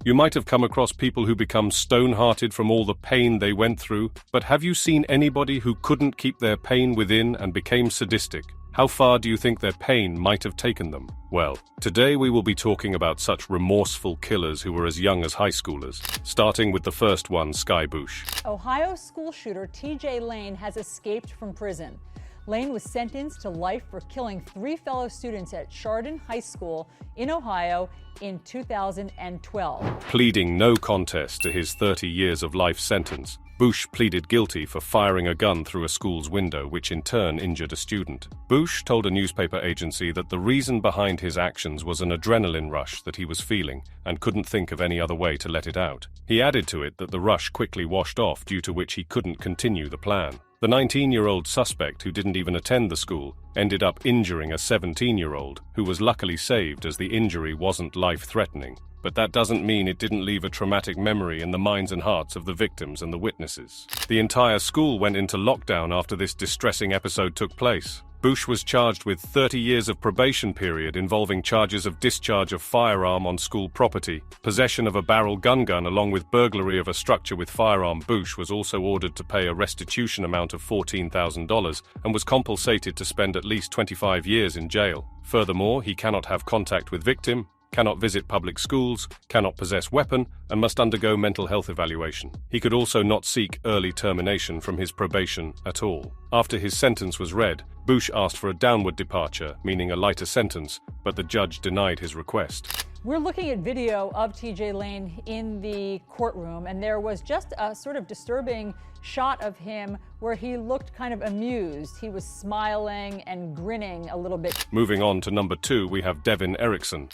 You might have come across people who become stone-hearted from all the pain they went through, but have you seen anybody who couldn't keep their pain within and became sadistic? How far do you think their pain might have taken them? Well, today we will be talking about such remorseful killers who were as young as high schoolers, starting with the first one, Sky Bush. Ohio school shooter TJ Lane has escaped from prison. Lane was sentenced to life for killing 3 fellow students at Chardon High School in Ohio in 2012. Pleading no contest to his 30 years of life sentence, Bush pleaded guilty for firing a gun through a school's window, which in turn injured a student. Bush told a newspaper agency that the reason behind his actions was an adrenaline rush that he was feeling and couldn't think of any other way to let it out. He added to it that the rush quickly washed off, due to which he couldn't continue the plan. The 19-year-old suspect, who didn't even attend the school, ended up injuring a 17-year-old, who was luckily saved as the injury wasn't life-threatening. But that doesn't mean it didn't leave a traumatic memory in the minds and hearts of the victims and the witnesses. The entire school went into lockdown after this distressing episode took place. Bush was charged with 30 years of probation period involving charges of discharge of firearm on school property, possession of a barrel gun along with burglary of a structure with firearm. Bush was also ordered to pay a restitution amount of $14,000 and was compensated to spend at least 25 years in jail. Furthermore, he cannot have contact with victim, cannot visit public schools, cannot possess weapon, and must undergo mental health evaluation. He could also not seek early termination from his probation at all. After his sentence was read, Bush asked for a downward departure, meaning a lighter sentence, but the judge denied his request. We're looking at video of TJ Lane in the courtroom, and there was just a sort of disturbing shot of him where he looked kind of amused. He was smiling and grinning a little bit. Moving on to number 2, we have Devin Erickson.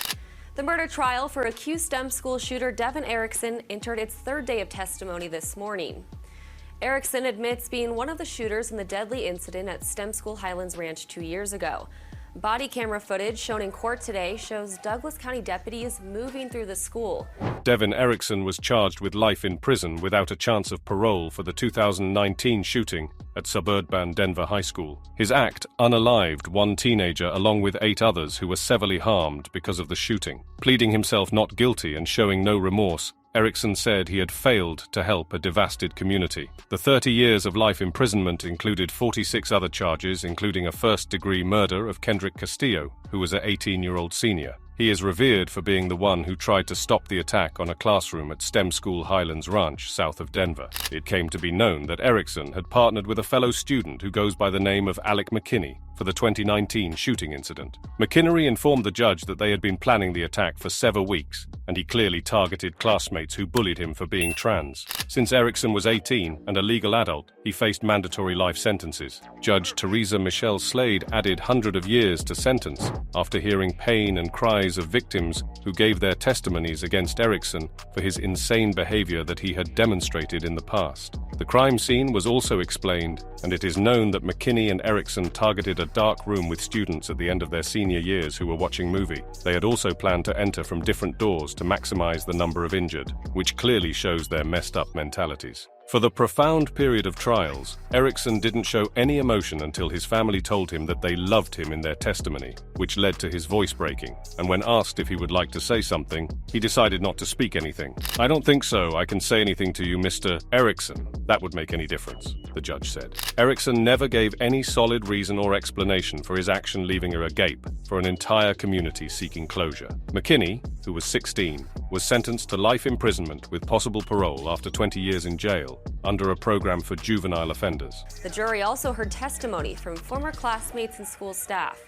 The murder trial for accused STEM school shooter Devin Erickson entered its 3rd day of testimony this morning. Erickson admits being one of the shooters in the deadly incident at STEM School Highlands Ranch 2 years ago. Body camera footage shown in court today shows Douglas County deputies moving through the school. Devin Erickson was charged with life in prison without a chance of parole for the 2019 shooting at suburban Denver High School. His act unalived one teenager along with 8 others who were severely harmed because of the shooting. Pleading himself not guilty and showing no remorse, Erickson said he had failed to help a devastated community. The 30 years of life imprisonment included 46 other charges, including a first-degree murder of Kendrick Castillo, who was an 18-year-old senior. He is revered for being the one who tried to stop the attack on a classroom at STEM School Highlands Ranch, south of Denver. It came to be known that Erickson had partnered with a fellow student who goes by the name of Alec McKinney for the 2019 shooting incident. McKinney informed the judge that they had been planning the attack for several weeks, and he clearly targeted classmates who bullied him for being trans. Since Erickson was 18 and a legal adult, he faced mandatory life sentences. Judge Teresa Michelle Slade added hundreds of years to sentence after hearing pain and cries of victims who gave their testimonies against Erickson for his insane behavior that he had demonstrated in the past. The crime scene was also explained, and it is known that McKinney and Erickson targeted a dark room with students at the end of their senior years who were watching movie. They had also planned to enter from different doors to maximize the number of injured, which clearly shows their messed up mentalities. For the profound period of trials, Erickson didn't show any emotion until his family told him that they loved him in their testimony, which led to his voice breaking. And when asked if he would like to say something, he decided not to speak anything. "I don't think so. I can say anything to you, Mr. Erickson. That would make any difference," the judge said. Erickson never gave any solid reason or explanation for his action, leaving her agape for an entire community seeking closure. McKinney, who was 16, was sentenced to life imprisonment with possible parole after 20 years in jail under a program for juvenile offenders. The jury also heard testimony from former classmates and school staff.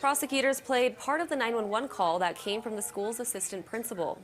Prosecutors played part of the 911 call that came from the school's assistant principal.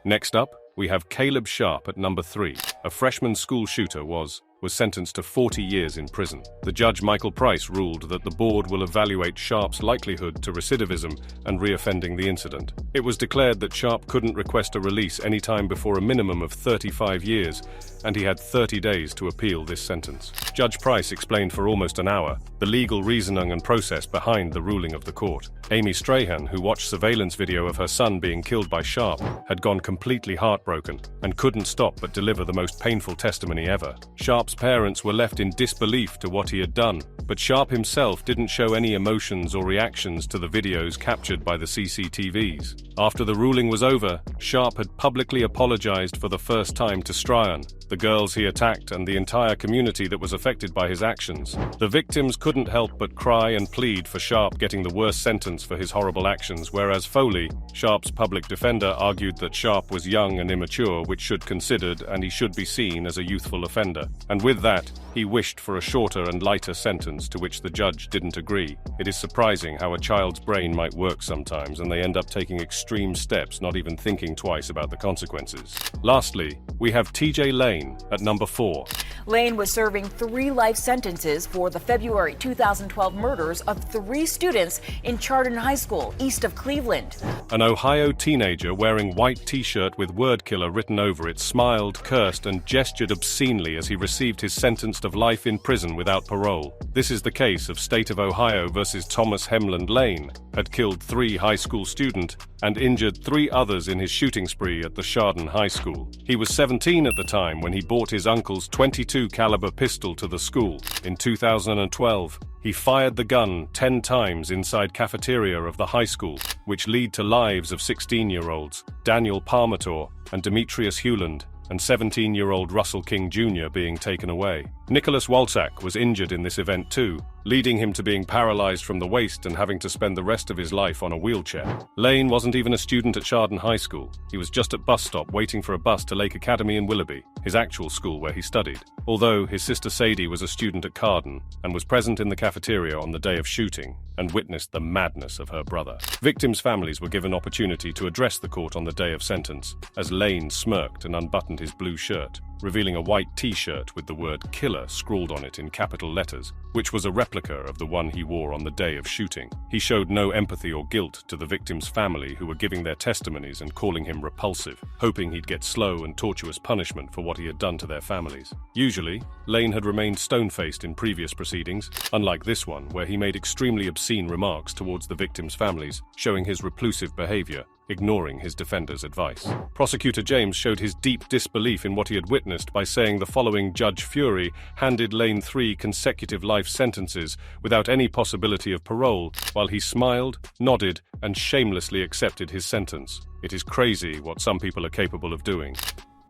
Next up, we have Caleb Sharp at number 3. A freshman school shooter was sentenced to 40 years in prison. The judge, Michael Price, ruled that the board will evaluate Sharp's likelihood to recidivism and reoffending the incident. It was declared that Sharp couldn't request a release any time before a minimum of 35 years, and he had 30 days to appeal this sentence. Judge Price explained for almost an hour the legal reasoning and process behind the ruling of the court. Amy Strahan, who watched surveillance video of her son being killed by Sharp, had gone completely heartbroken and couldn't stop but deliver the most painful testimony ever. Sharp Sharp's parents were left in disbelief to what he had done, but Sharp himself didn't show any emotions or reactions to the videos captured by the CCTVs. After the ruling was over, Sharp had publicly apologized for the first time to Stryan, the girls he attacked, and the entire community that was affected by his actions. The victims couldn't help but cry and plead for Sharp getting the worst sentence for his horrible actions, whereas Foley, Sharp's public defender, argued that Sharp was young and immature, which should considered, and he should be seen as a youthful offender. And with that, he wished for a shorter and lighter sentence, to which the judge didn't agree. It is surprising how a child's brain might work sometimes, and they end up taking extreme steps, not even thinking twice about the consequences. Lastly, we have TJ Lane at number 4. Lane was serving 3 life sentences for the February 2012 murders of 3 students in Chardon High School, east of Cleveland. An Ohio teenager wearing white t-shirt with "word killer" written over it smiled, cursed, and gestured obscenely as he received his sentence of life in prison without parole. This is the case of State of Ohio versus Thomas Hemland. Lane had killed 3 high school students and injured 3 others in his shooting spree at the Chardon High School. He was 17 at the time when he bought his uncle's .22 caliber pistol to the school. In 2012, he fired the gun 10 times inside cafeteria of the high school, which led to lives of 16-year-olds Daniel Parmator and Demetrius Hewland, and 17-year-old Russell King Jr. being taken away. Nicholas Walczak was injured in this event too, leading him to being paralyzed from the waist and having to spend the rest of his life on a wheelchair. Lane wasn't even a student at Chardon High School. He was just at bus stop waiting for a bus to Lake Academy in Willoughby, his actual school where he studied. Although his sister Sadie was a student at Cardon and was present in the cafeteria on the day of shooting and witnessed the madness of her brother. Victims' families were given opportunity to address the court on the day of sentence, as Lane smirked and unbuttoned his blue shirt, revealing a white t-shirt with the word "killer" scrawled on it in capital letters, which was a replica of the one he wore on the day of shooting. He showed no empathy or guilt to the victim's family, who were giving their testimonies and calling him repulsive, hoping he'd get slow and tortuous punishment for what he had done to their families. Usually, Lane had remained stone-faced in previous proceedings, unlike this one, where he made extremely obscene remarks towards the victims' families, showing his reclusive behavior, ignoring his defender's advice. Prosecutor James showed his deep disbelief in what he had witnessed by saying the following: Judge Fury handed Lane 3 consecutive life sentences without any possibility of parole, while he smiled, nodded, and shamelessly accepted his sentence. It is crazy what some people are capable of doing.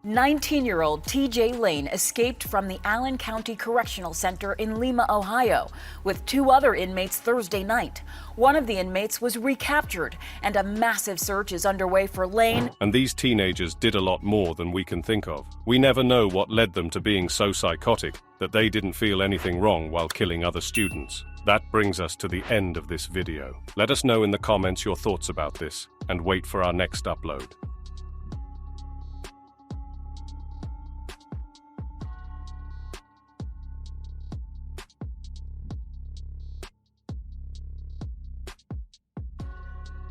19-year-old TJ Lane escaped from the Allen County Correctional Center in Lima, Ohio, with 2 other inmates Thursday night. One of the inmates was recaptured, and a massive search is underway for Lane. And these teenagers did a lot more than we can think of. We never know what led them to being so psychotic that they didn't feel anything wrong while killing other students. That brings us to the end of this video. Let us know in the comments your thoughts about this, and wait for our next upload.